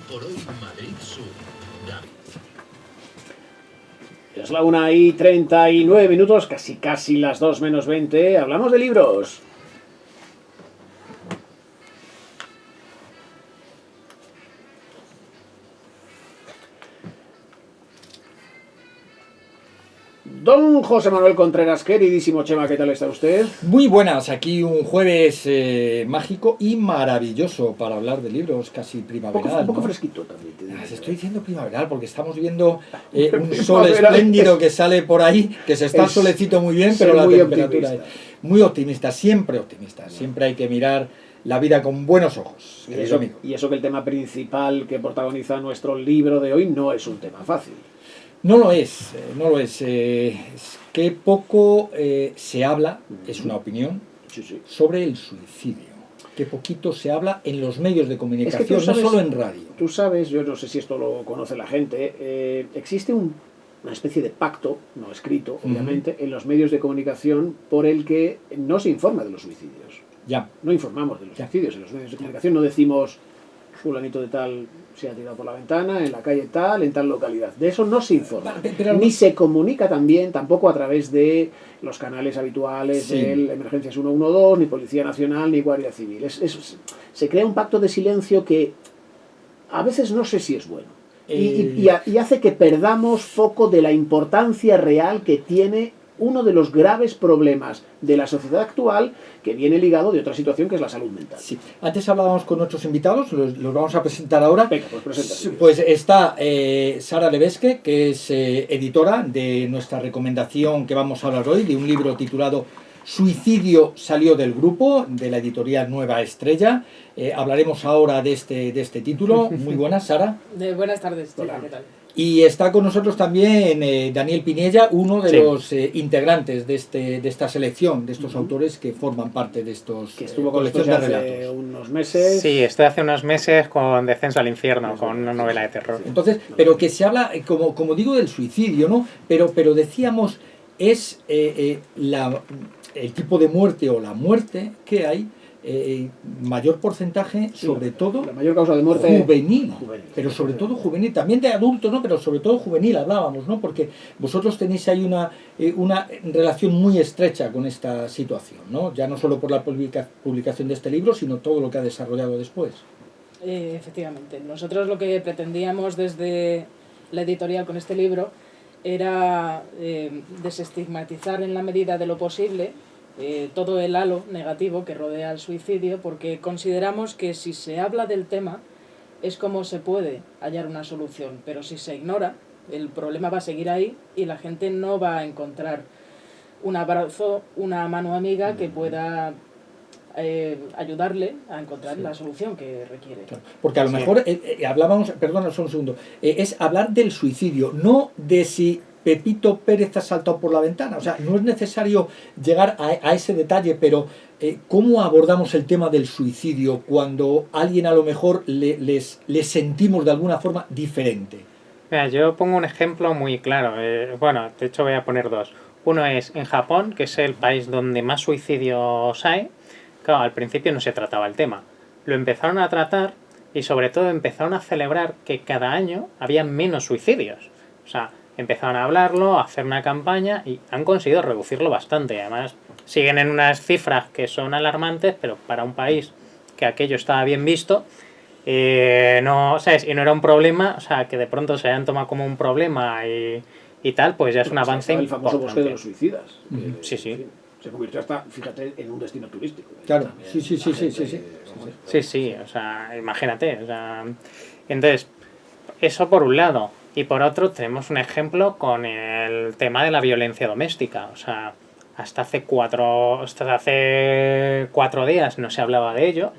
por hoy Madrid Sur. Es la 1:39, casi las 2 menos 20. Hablamos de libros. Don José Manuel Contreras, queridísimo Chema, ¿qué tal está usted? Muy buenas, aquí un jueves mágico y maravilloso para hablar de libros, casi primaveral. Un poco ¿no? fresquito también. Te digo. Estoy diciendo primaveral porque estamos viendo un sol espléndido que sale por ahí, que se está el solecito muy bien, pero la muy temperatura optimista. es muy optimista, siempre optimista. Siempre hay que mirar la vida con buenos ojos, querido amigo. Y eso que el tema principal que protagoniza nuestro libro de hoy no es un tema fácil. No lo es, no lo es. Es que poco se habla, es una opinión, Sí. sobre el suicidio. Que poquito se habla en los medios de comunicación, Es que tú sabes, no solo en radio. Tú sabes, yo no sé si esto lo conoce la gente, existe una especie de pacto, no escrito, obviamente, en los medios de comunicación por el que no se informa de los suicidios. Ya. No informamos de los suicidios en los medios de comunicación, no decimos fulanito de tal se ha tirado por la ventana, en la calle tal, en tal localidad. De eso no se informa. Ni se comunica también, tampoco a través de los canales habituales de Emergencias 112, ni Policía Nacional, ni Guardia Civil. Se crea un pacto de silencio que a veces no sé si es bueno. Y hace que perdamos foco de la importancia real que tiene uno de los graves problemas de la sociedad actual, que viene ligado de otra situación que es la salud mental. Sí. Antes hablábamos con otros invitados, los vamos a presentar ahora. Venga, pues preséntate. Pues está Sara Levesque, que es editora de nuestra recomendación que vamos a hablar hoy, de un libro titulado Suicidio salió del grupo, de la editorial Nueva Estrella. Hablaremos ahora de este título. Muy buenas, Sara. Buenas tardes. Hola. ¿Qué tal? Y está con nosotros también Daniel Piniella, uno de los integrantes de esta selección, de estos autores que forman parte de estos que estuvo con colección nosotros de hace relatos. unos meses. Sí, estoy hace unos meses con Descenso al Infierno, con una novela de terror. Entonces, pero que se habla, como digo, del suicidio, ¿no? Pero decíamos, es el tipo de muerte o la muerte que hay, mayor porcentaje, sobre todo la mayor causa de muerte juvenil, pero sobre todo juvenil, también de adultos, ¿no? Pero sobre todo juvenil hablábamos, ¿no? Porque vosotros tenéis ahí una relación muy estrecha con esta situación, ¿no? Ya no solo por la publicación de este libro, sino todo lo que ha desarrollado después. Efectivamente. Nosotros lo que pretendíamos desde la editorial con este libro era desestigmatizar en la medida de lo posible todo el halo negativo que rodea el suicidio, porque consideramos que si se habla del tema es como se puede hallar una solución, pero si se ignora, el problema va a seguir ahí y la gente no va a encontrar un abrazo, una mano amiga que pueda ayudarle a encontrar la solución que requiere. Claro, porque a lo mejor hablábamos, perdona solo un segundo, es hablar del suicidio, no de si Pepito Pérez ha saltado por la ventana. O sea, no es necesario llegar a ese detalle, pero ¿cómo abordamos el tema del suicidio cuando a alguien a lo mejor le sentimos de alguna forma diferente? Mira, yo pongo un ejemplo muy claro. Bueno, de hecho voy a poner dos. Uno es en Japón, que es el país donde más suicidios hay. Claro, al principio no se trataba el tema. Lo empezaron a tratar y sobre todo empezaron a celebrar que cada año había menos suicidios. O sea, empezaron a hablarlo, a hacer una campaña y han conseguido reducirlo bastante. Además, siguen en unas cifras que son alarmantes, pero para un país que aquello estaba bien visto, no, ¿sabes? Y no era un problema, o sea, que de pronto se hayan tomado como un problema y tal, pues ya es un avance el famoso bosque de importante. los suicidas. Sí, sí. En fin, se convirtió hasta, fíjate, en un destino turístico. Claro, También sí. Sí, o sea, imagínate. O sea, entonces, eso por un lado. Y por otro, tenemos un ejemplo con el tema de la violencia doméstica. O sea, hasta hace 4 días no se hablaba de ello.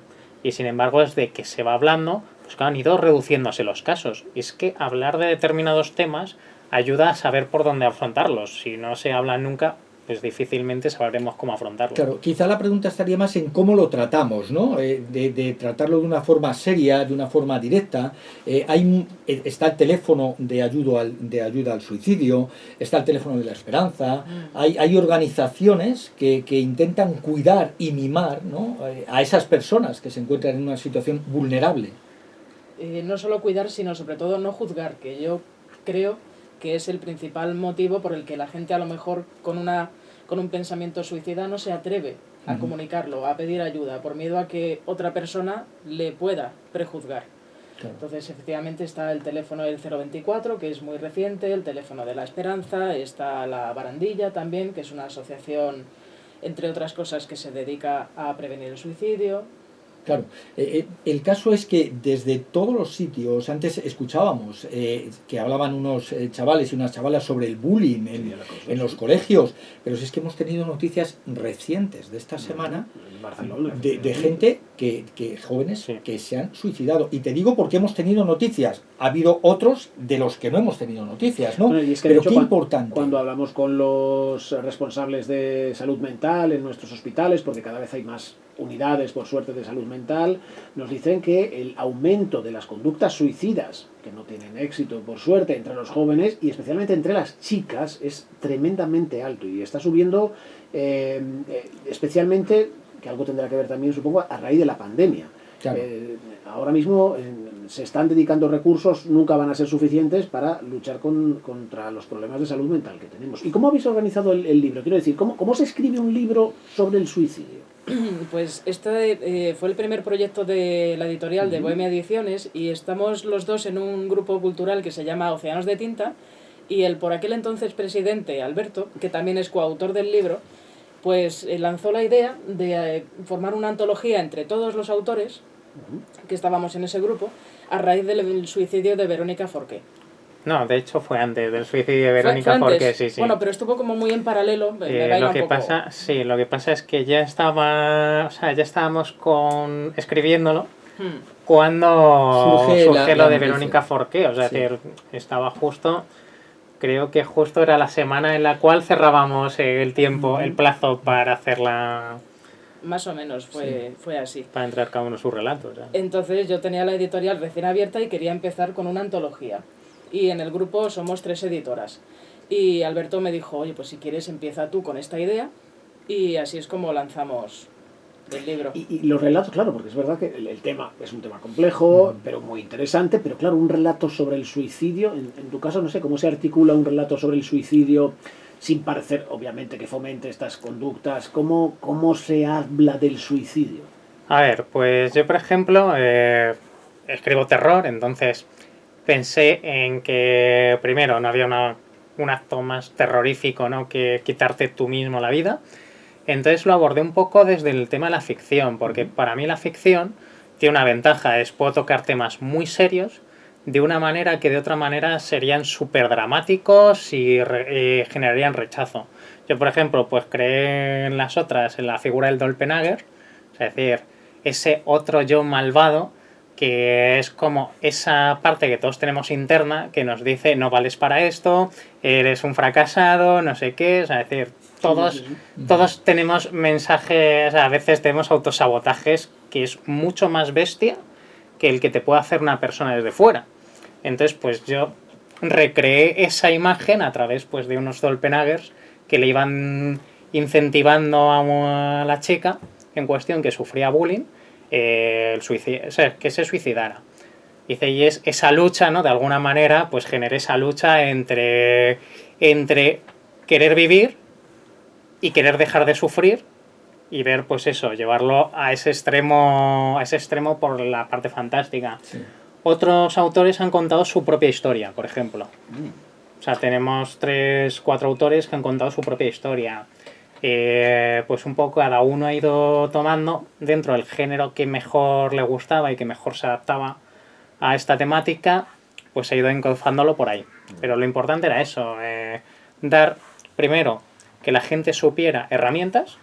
Y sin embargo, desde que se va hablando, pues claro, han ido reduciéndose los casos. Y es que hablar de determinados temas ayuda a saber por dónde afrontarlos. Si no se habla nunca, pues difícilmente sabremos cómo afrontarlo. Claro, quizá la pregunta estaría más en cómo lo tratamos, ¿no? De tratarlo de una forma seria, de una forma directa. Está el teléfono de ayuda al suicidio, está el teléfono de la esperanza. Hay organizaciones que intentan cuidar y mimar, ¿no? A esas personas que se encuentran en una situación vulnerable. no solo cuidar, sino sobre todo no juzgar, que yo creo que es el principal motivo por el que la gente a lo mejor con un pensamiento suicida no se atreve a comunicarlo, a pedir ayuda, por miedo a que otra persona le pueda prejuzgar. Claro. Entonces, efectivamente, está el teléfono del 024, que es muy reciente, el teléfono de la Esperanza, está la Barandilla también, que es una asociación, entre otras cosas, que se dedica a prevenir el suicidio. Claro, el caso es que desde todos los sitios, antes escuchábamos que hablaban unos chavales y unas chavalas sobre el bullying en los colegios, pero si es que hemos tenido noticias recientes de esta semana de gente jóvenes que se han suicidado. Y te digo porque hemos tenido noticias, ha habido otros de los que no hemos tenido noticias, ¿no? Bueno, y es que pero de hecho, qué importante. Cuando hablamos con los responsables de salud mental en nuestros hospitales, porque cada vez hay más unidades, por suerte, de salud mental, nos dicen que el aumento de las conductas suicidas, que no tienen éxito, por suerte, entre los jóvenes y especialmente entre las chicas, es tremendamente alto y está subiendo especialmente, que algo tendrá que ver también, supongo, a raíz de la pandemia. Claro. Ahora mismo se están dedicando recursos, nunca van a ser suficientes para luchar contra los problemas de salud mental que tenemos. ¿Y cómo habéis organizado el libro? Quiero decir, ¿cómo se escribe un libro sobre el suicidio? Pues este fue el primer proyecto de la editorial de Bohemia Ediciones y estamos los dos en un grupo cultural que se llama Océanos de Tinta y el por aquel entonces presidente, Alberto, que también es coautor del libro, pues lanzó la idea de formar una antología entre todos los autores que estábamos en ese grupo a raíz del suicidio de Verónica Forqué. No, de hecho fue antes del suicidio de Verónica Forqué, sí. Bueno, pero estuvo como muy en paralelo. Lo que pasa es que ya estábamos escribiéndolo cuando surge lo de Verónica Forqué, o sea, decir, estaba justo, creo que justo era la semana en la cual cerrábamos el tiempo, el plazo para hacerla. Más o menos fue así. Para entrar cada uno en sus relatos. Entonces yo tenía la editorial recién abierta y quería empezar con una antología. Y en el grupo somos 3 editoras. Y Alberto me dijo, oye, pues si quieres empieza tú con esta idea. Y así es como lanzamos el libro. Y los relatos, claro, porque es verdad que el tema es un tema complejo, pero muy interesante. Pero claro, un relato sobre el suicidio, en tu caso, no sé, ¿cómo se articula un relato sobre el suicidio sin parecer, obviamente, que fomente estas conductas? ¿Cómo se habla del suicidio? A ver, pues yo, por ejemplo, escribo terror, entonces pensé en que, primero, no había un acto más terrorífico, ¿no?, que quitarte tú mismo la vida. Entonces lo abordé un poco desde el tema de la ficción, porque para mí la ficción tiene una ventaja, puedo tocar temas muy serios de una manera que de otra manera serían súper dramáticos y generarían rechazo. Yo, por ejemplo, pues creé en las otras en la figura del doppelganger, es decir, ese otro yo malvado, que es como esa parte que todos tenemos interna, que nos dice no vales para esto, eres un fracasado, no sé qué, es decir, todos tenemos mensajes, a veces tenemos autosabotajes que es mucho más bestia que el que te puede hacer una persona desde fuera. Entonces, pues yo recreé esa imagen a través, pues, de unos doppelgangers que le iban incentivando a la chica en cuestión que sufría bullying, que se suicidara. Dice, y es esa lucha, ¿no? De alguna manera, pues generé esa lucha entre querer vivir y querer dejar de sufrir y ver, pues eso, llevarlo a ese extremo por la parte fantástica. Sí. Otros autores han contado su propia historia, por ejemplo. O sea, tenemos 3-4 autores que han contado su propia historia. Pues un poco cada uno ha ido tomando dentro del género que mejor le gustaba y que mejor se adaptaba a esta temática, pues ha ido encauzándolo por ahí. Pero lo importante era eso, dar primero que la gente supiera herramientas,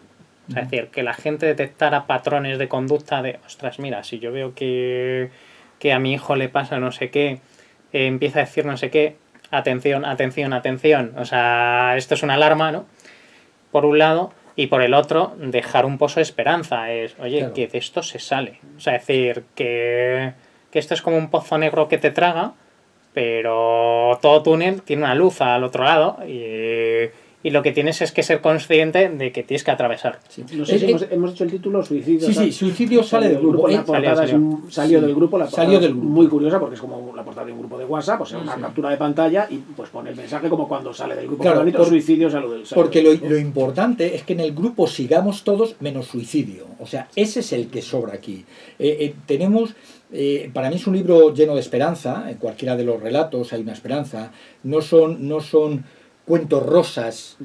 es decir, que la gente detectara patrones de conducta de, ostras, mira, si yo veo que a mi hijo le pasa no sé qué, empieza a decir no sé qué, atención, atención, atención, o sea, esto es una alarma, ¿no? Por un lado, y por el otro, dejar un pozo de esperanza, oye, claro, que de esto se sale, o sea, decir, que esto es como un pozo negro que te traga, pero todo túnel tiene una luz al otro lado y y lo que tienes es que ser consciente de que tienes que atravesar. Sí. No sé si hemos hecho el título Suicidio. Sí, Suicidio sale del grupo. La portada salió del grupo, la portada Salió del grupo. muy curiosa porque es como la portada de un grupo de WhatsApp, o sea, una captura de pantalla y pues pone el mensaje como cuando sale del grupo. Claro, Suicidio sale del porque lo importante es que en el grupo sigamos todos menos suicidio. O sea, ese es el que sobra aquí. Tenemos... para mí es un libro lleno de esperanza. En cualquiera de los relatos hay una esperanza. No son cuentos rosas,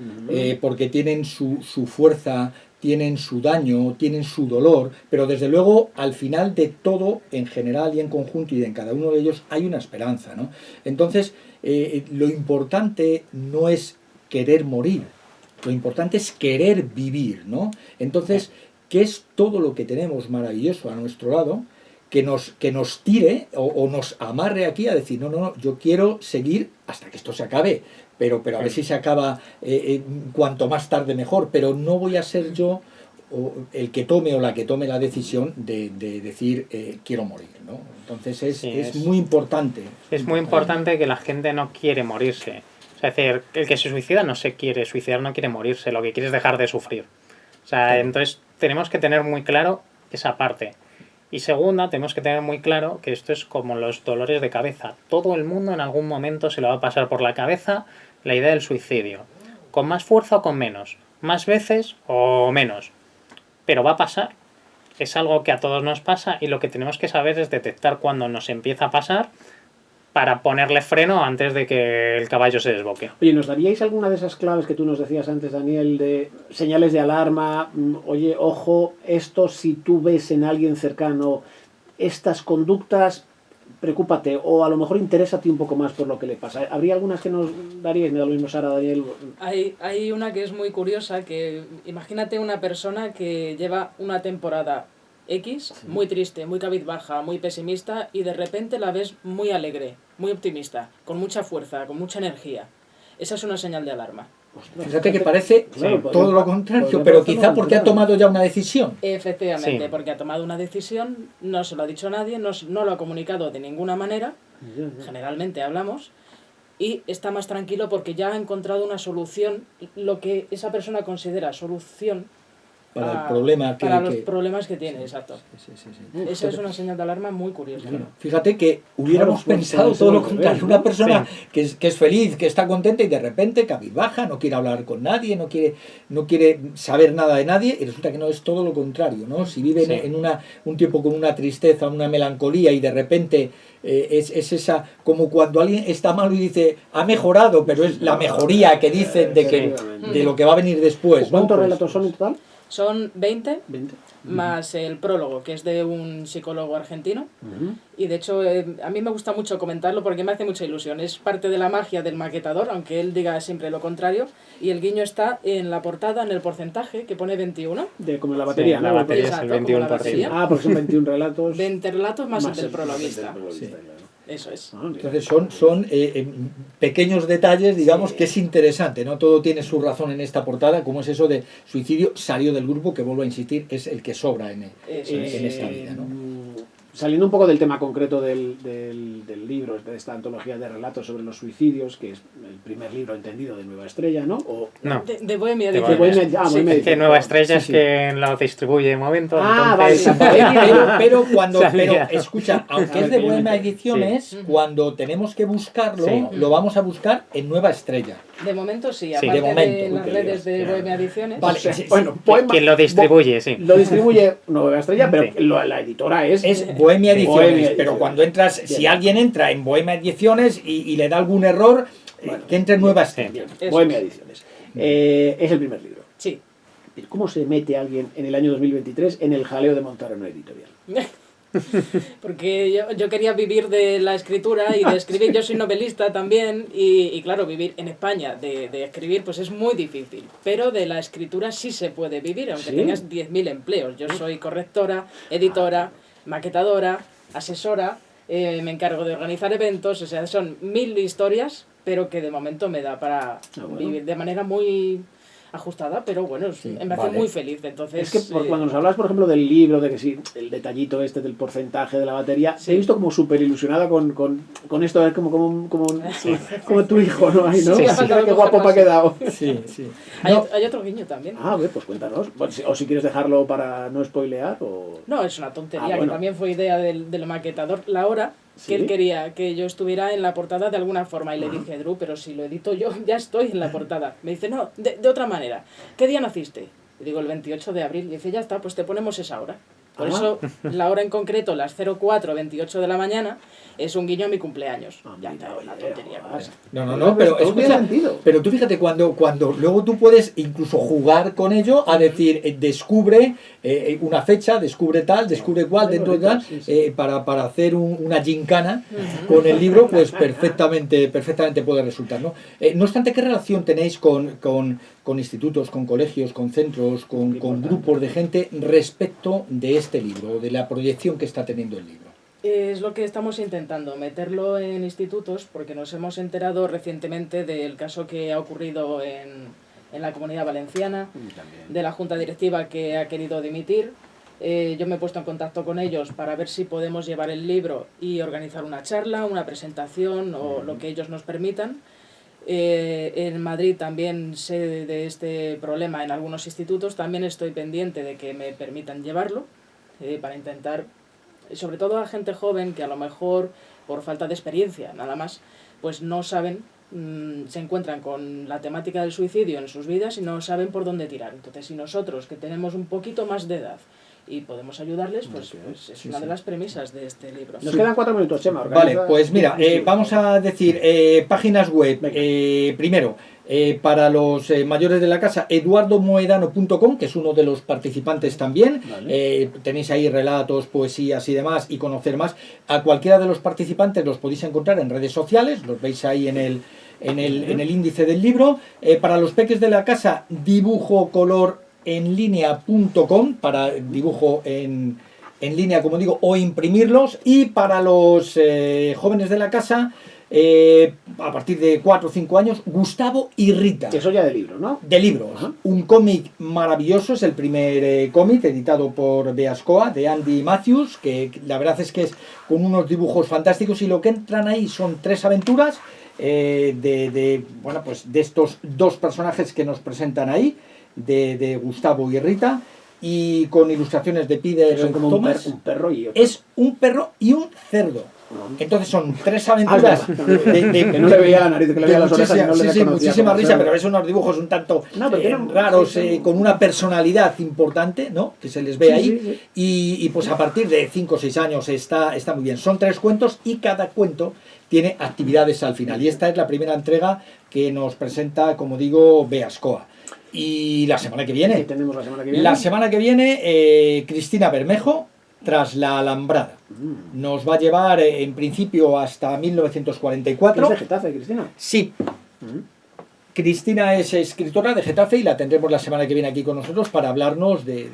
porque tienen su fuerza, tienen su daño, tienen su dolor, pero desde luego al final de todo, en general y en conjunto y en cada uno de ellos, hay una esperanza, ¿no? Entonces, lo importante no es querer morir, lo importante es querer vivir, ¿no? Entonces, ¿qué es todo lo que tenemos maravilloso a nuestro lado? Que nos tire o nos amarre aquí a decir, no, yo quiero seguir hasta que esto se acabe, pero a ver si se acaba cuanto más tarde mejor, pero no voy a ser yo el que tome o la que tome la decisión de decir quiero morir, ¿no? Entonces es muy importante. Es muy importante que la gente no quiere morirse. O sea, es decir, el que se suicida no se quiere suicidar, no quiere morirse, lo que quiere es dejar de sufrir. O sea, entonces tenemos que tener muy claro esa parte. Y segunda, tenemos que tener muy claro que esto es como los dolores de cabeza. Todo el mundo en algún momento se le va a pasar por la cabeza la idea del suicidio. Con más fuerza o con menos. Más veces o menos. Pero va a pasar. Es algo que a todos nos pasa y lo que tenemos que saber es detectar cuando nos empieza a pasar para ponerle freno antes de que el caballo se desboque. Oye, ¿nos daríais alguna de esas claves que tú nos decías antes, Daniel, de señales de alarma? Oye, ojo, esto si tú ves en alguien cercano estas conductas, preocúpate, o a lo mejor interésate un poco más por lo que le pasa. ¿Habría algunas que nos daríais? Me da lo mismo, Sara, Daniel. Hay una que es muy curiosa, que imagínate una persona que lleva una temporada X, muy triste, muy cabizbaja, muy pesimista, y de repente la ves muy alegre, muy optimista, con mucha fuerza, con mucha energía. Esa es una señal de alarma. Fíjate que parece todo lo contrario, pero quizá porque ha tomado ya una decisión. Efectivamente, porque ha tomado una decisión, no se lo ha dicho a nadie, no lo ha comunicado de ninguna manera, generalmente hablamos, y está más tranquilo porque ya ha encontrado una solución, lo que esa persona considera solución para el problema los problemas que tiene, exacto. Sí. Esa es una señal de alarma muy curiosa. Claro. Fíjate que hubiéramos pensado todo lo contrario. Una persona que es feliz, que está contenta y de repente cabizbaja, no quiere hablar con nadie, no quiere saber nada de nadie, y resulta que no, es todo lo contrario, ¿no? Si vive en un tiempo con una tristeza, una melancolía y de repente es esa, como cuando alguien está malo y dice ha mejorado, pero es la mejoría que dicen de lo que va a venir después. ¿Cuántos relatos son en total? Son 20, más el prólogo, que es de un psicólogo argentino. Y de hecho, a mí me gusta mucho comentarlo porque me hace mucha ilusión. Es parte de la magia del maquetador, aunque él diga siempre lo contrario. Y el guiño está en la portada, en el porcentaje, que pone 21. Como la batería, sí, la batería es el 21%. Ah, porque son 21 relatos. 20 relatos más el del prologuista. Eso es. Entonces son pequeños detalles, digamos, que es interesante, ¿no? Todo tiene su razón en esta portada, como es eso de suicidio, salió del grupo, que vuelvo a insistir, es el que sobra en esta vida, ¿no? Saliendo un poco del tema concreto del libro, de esta antología de relatos sobre los suicidios, que es el primer libro entendido de Nueva Estrella, ¿no? No. De Bohemia. Es que Nueva Estrella es quien lo distribuye de momento. Entonces... pero escucha, aunque es de Bohemia Ediciones, cuando tenemos que buscarlo, lo vamos a buscar en Nueva Estrella. De momento sí, aparte de las redes de Bohemia Ediciones. Vale, bueno, quien lo distribuye, sí. Lo distribuye Nueva Estrella, pero la editora es Bohemia Ediciones, pero cuando entras, si alguien entra en Bohemia Ediciones y le da algún error, que entre en Nueva Estrella. Bohemia Ediciones. Es el primer libro. Sí. ¿Cómo se mete alguien en el año 2023 en el jaleo de montar una editorial? Porque yo quería vivir de la escritura y de escribir. Yo soy novelista también y claro, vivir en España de escribir pues es muy difícil, pero de la escritura sí se puede vivir, aunque tengas 10.000 empleos. Yo soy correctora, editora, maquetadora, asesora, me encargo de organizar eventos, o sea, son 1000 historias, pero que de momento me da para vivir de manera muy ajustada, pero bueno, Sí, me hace vale. muy feliz. Entonces, Es que cuando nos hablas, por ejemplo, del libro, de que sí, el detallito este del porcentaje de la batería, Sí. te he visto como súper ilusionada con esto, es como tu hijo, ¿no? Ay, ¿no? Sí, Mira sí. qué guapo me ha quedado. Sí, sí. hay, No, hay otro guiño también. Ah, pues cuéntanos. Bueno, o si quieres dejarlo para no spoilear, o... No, es una tontería, Ah, bueno. que también fue idea del maquetador Laura, ¿Sí? que él quería que yo estuviera en la portada de alguna forma. Y le dije, Drew, pero si lo edito yo, ya estoy en la portada. Me dice, no, de otra manera. ¿Qué día naciste? Le digo, el 28 de abril. Y dice, ya está, pues te ponemos esa hora. Por Ah. eso, la hora en concreto, las 04:28 de la mañana, es un guiño a mi cumpleaños. Ah, Ya mira, está, una oye, tontería. joder. no, pero Todo tiene escucha, sentido. pero tú fíjate, cuando luego tú puedes incluso jugar con ello a decir, descubre una fecha, descubre tal, descubre cual, Muy dentro de bonito, tal, sí, sí. para hacer una gincana con el libro, pues perfectamente puede resultar, ¿no? No obstante, ¿qué relación tenéis con institutos, con colegios, con centros, con grupos de gente respecto de este libro, de la proyección que está teniendo el libro? Es lo que estamos intentando, meterlo en institutos, porque nos hemos enterado recientemente del caso que ha ocurrido en la Comunidad Valenciana, También. de la junta directiva que ha querido dimitir. Yo me he puesto en contacto con ellos para ver si podemos llevar el libro y organizar una charla, una presentación o lo que ellos nos permitan. En Madrid también sé de este problema en algunos institutos. También estoy pendiente de que me permitan llevarlo para intentar, sobre todo a gente joven que a lo mejor por falta de experiencia nada más, pues no saben, se encuentran con la temática del suicidio en sus vidas y no saben por dónde tirar. Entonces, si nosotros, que tenemos un poquito más de edad y podemos ayudarles, pues es una de las premisas de este libro. Nos quedan 4 minutos, Chema. Vale, organiza- pues mira, Sí. vamos a decir páginas web. Venga. Primero, para los mayores de la casa, eduardomoedano.com, que es uno de los participantes también. Vale. Tenéis ahí relatos, poesías y demás, y conocer más. A cualquiera de los participantes los podéis encontrar en redes sociales, los veis ahí en el índice del libro. Para los peques de la casa, dibujocolorenlinea.com, para dibujo en línea, como digo, o imprimirlos. Y para los jóvenes de la casa, a partir de 4 o 5 años, Gustavo y Rita. Eso ya de libro, ¿no? De libros. Ajá. Un cómic maravilloso, es el primer cómic editado por Beascoa, de Andy Matthews, que la verdad es que es con unos dibujos fantásticos, y lo que entran ahí son 3 aventuras bueno, pues de estos 2 personajes que nos presentan ahí, de Gustavo y Rita, y con ilustraciones de Peter Son como Thomas. un perro y otro. Es un perro y un cerdo. Entonces son 3 aventuras que no le veía la nariz, que le veía las orejas y no le reconocía muchísima como risa, cerdo. pero es unos dibujos un tanto No, pero tienen- raros, sí, con una personalidad importante, ¿no? Que se les ve Sí, ahí. sí, sí. Y pues a partir de 5 o 6 años está muy bien. Son 3 cuentos y cada cuento tiene actividades al final. Y esta es la primera entrega que nos presenta, como digo, Beascoa. Y la semana que viene. ¿Qué tenemos la semana que viene? La semana que viene, Cristina Bermejo, Tras la Alambrada. Nos va a llevar, en principio, hasta ¿Es 1944. de Getafe, Cristina? Sí. Cristina es escritora de Getafe y la tendremos la semana que viene aquí con nosotros para hablarnos de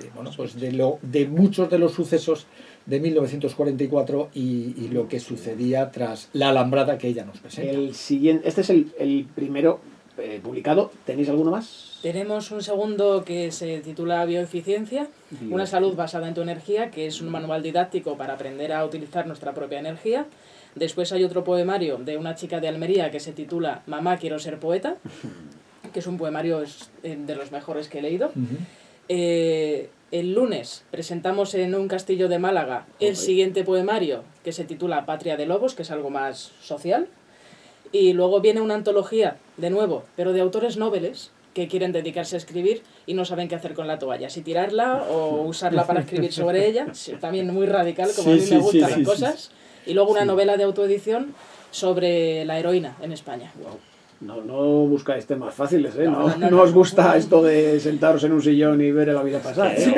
muchos de los sucesos de 1944 y lo que sucedía tras la Alambrada que ella nos presenta. El siguiente, este es el primero publicado. ¿Tenéis alguno más? Tenemos un segundo que se titula Bioeficiencia, una salud basada en tu energía, que es un manual didáctico para aprender a utilizar nuestra propia energía. Después hay otro poemario de una chica de Almería que se titula Mamá, quiero ser poeta, que es un poemario de los mejores que he leído. El lunes presentamos en un castillo de Málaga el siguiente poemario que se titula Patria de Lobos, que es algo más social. Y luego viene una antología, de nuevo, pero de autores noveles que quieren dedicarse a escribir y no saben qué hacer con la toalla, si tirarla o usarla para escribir sobre ella, también muy radical, como a mí me gustan las cosas. Y luego una novela de autoedición sobre la heroína en España. Wow. No buscáis temas fáciles, ¿eh? No, No os gusta esto de sentaros en un sillón y ver la vida pasar, ¿eh? Sí,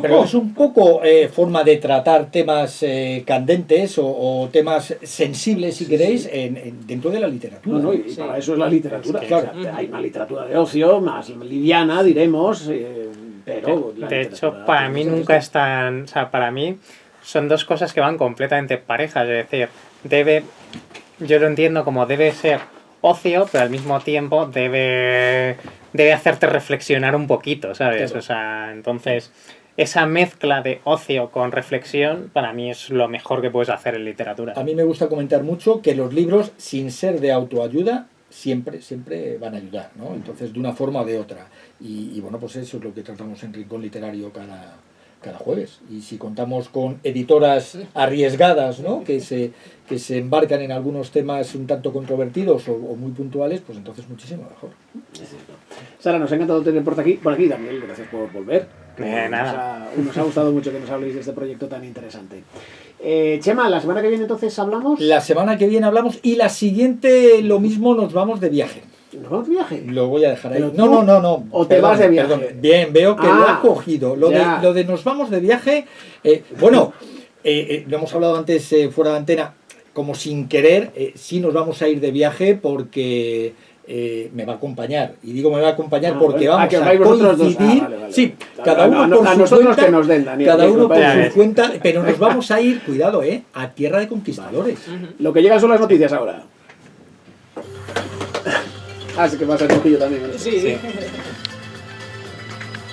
pero es un poco forma de tratar temas candentes o temas sensibles, si queréis, dentro de la literatura. No, y Sí. para eso es la literatura. Es que- Claro, hay una literatura de ocio, más liviana, diremos, pero... la De hecho, literatura para tiene mí muchas nunca cosas. están... O sea, para mí son 2 cosas que van completamente parejas. Es decir, yo lo entiendo como debe ser ocio, pero al mismo tiempo debe debe hacerte reflexionar un poquito, ¿sabes? Claro. O sea, entonces, esa mezcla de ocio con reflexión, para mí es lo mejor que puedes hacer en literatura. A mí me gusta comentar mucho que los libros, sin ser de autoayuda, siempre van a ayudar, ¿no? Entonces, de una forma o de otra. Y bueno, pues eso es lo que tratamos en Rincón Literario cada jueves. Y si contamos con editoras arriesgadas, ¿no? que se embarcan en algunos temas un tanto controvertidos o muy puntuales, pues entonces muchísimo mejor. Sara, nos ha encantado tener por aquí, Daniel, gracias por volver. Nada. Nos ha gustado mucho que nos habléis de este proyecto tan interesante. Chema, la semana que viene entonces hablamos. La semana que viene hablamos y la siguiente lo mismo, nos vamos de viaje. ¿Nos vamos de viaje? Lo voy a dejar ahí. Pero tú, No. ¿o te vas de viaje? Perdón. Bien, veo que lo ha cogido. Lo ya. de nos vamos de viaje, lo hemos hablado antes fuera de antena, como sin querer, sí nos vamos a ir de viaje porque me va a acompañar. Y digo me va a acompañar porque bueno. vamos Que a vais vosotros dos. coincidir. Vale. Sí, cada uno por a su nosotros cuenta. que nos den, Daniel. Cada uno por Ya su ves. cuenta, pero nos vamos a ir, cuidado, a tierra de conquistadores. Lo que llegan son las noticias ahora. Así que va a ser poquillo también. ¿no? Sí.